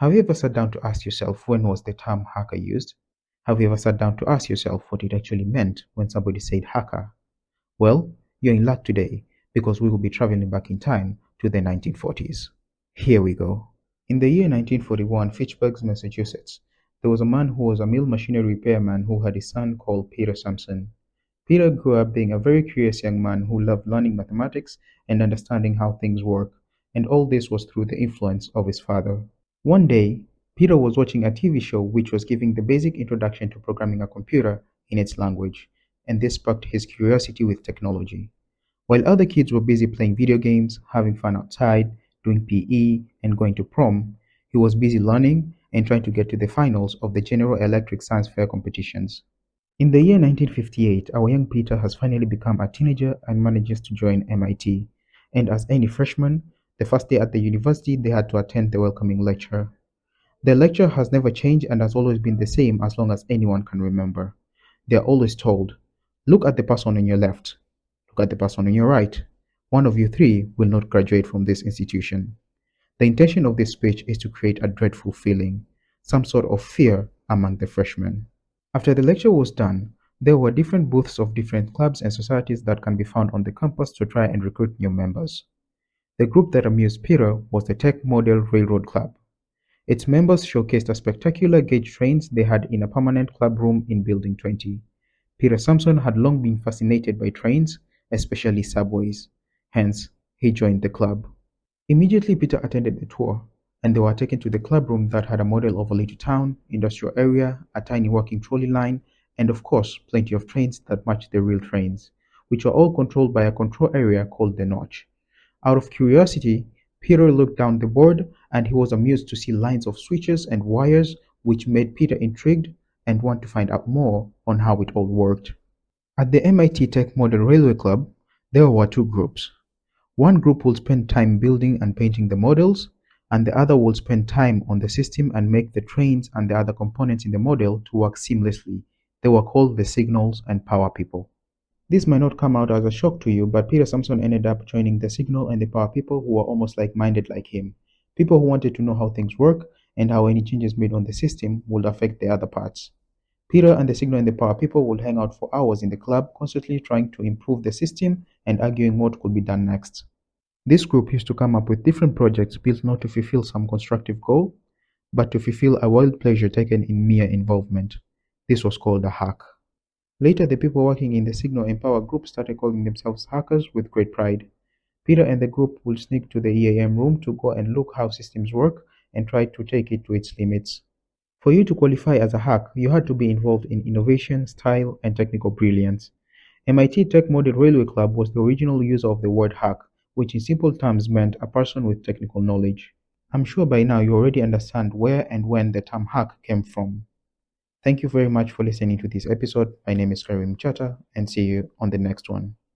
Have you ever sat down to ask yourself when was the term hacker used? Have you ever sat down to ask yourself what it actually meant when somebody said hacker? Well, you're in luck today because we will be traveling back in time to the 1940s. Here we go. In the year 1941, Fitchburg, Massachusetts, there was a man who was a mill machinery repairman who had a son called Peter Samson. Peter grew up being a very curious young man who loved learning mathematics and understanding how things work, and all this was through the influence of his father. One day, Peter was watching a TV show which was giving the basic introduction to programming a computer in its language, and this sparked his curiosity with technology. While other kids were busy playing video games, having fun outside, doing PE, and going to prom, he was busy learning and trying to get to the finals of the General Electric Science Fair competitions. In the year 1958, our young Peter has finally become a teenager and manages to join MIT. And as any freshman, the first day at the university, they had to attend the welcoming lecture. The lecture has never changed and has always been the same as long as anyone can remember. They are always told, look at the person on your left, look at the person on your right. One of you three will not graduate from this institution. The intention of this speech is to create a dreadful feeling, some sort of fear among the freshmen. After the lecture was done, there were different booths of different clubs and societies that can be found on the campus to try and recruit new members. The group that amused Peter was the Tech Model Railroad Club. Its members showcased the spectacular gauge trains they had in a permanent club room in Building 20. Peter Samson had long been fascinated by trains, especially subways. Hence, he joined the club. Immediately, Peter attended the tour, and they were taken to the club room that had a model of a little town, industrial area, a tiny walking trolley line, and of course, plenty of trains that matched the real trains, which were all controlled by a control area called the notch. Out of curiosity, Peter looked down the board and he was amused to see lines of switches and wires, which made Peter intrigued and want to find out more on how it all worked. At the MIT Tech Model Railway Club, there were two groups. One group would spend time building and painting the models, and the other would spend time on the system and make the trains and the other components in the model to work seamlessly. They were called the signals and power people. This might not come out as a shock to you, but Peter Samson ended up joining the signal and the power people who were almost like-minded like him. People who wanted to know how things work and how any changes made on the system would affect the other parts. Peter and the signal and the power people would hang out for hours in the club, constantly trying to improve the system and arguing what could be done next. This group used to come up with different projects built not to fulfill some constructive goal, but to fulfill a wild pleasure taken in mere involvement. This was called a hack. Later, the people working in the Signal and Power group started calling themselves hackers with great pride. Peter and the group would sneak to the EAM room to go and look how systems work and try to take it to its limits. For you to qualify as a hack, you had to be involved in innovation, style, and technical brilliance. MIT Tech Model Railway Club was the original user of the word hack, which in simple terms meant a person with technical knowledge. I'm sure by now you already understand where and when the term hack came from. Thank you very much for listening to this episode. My name is Karim Chata, and see you on the next one.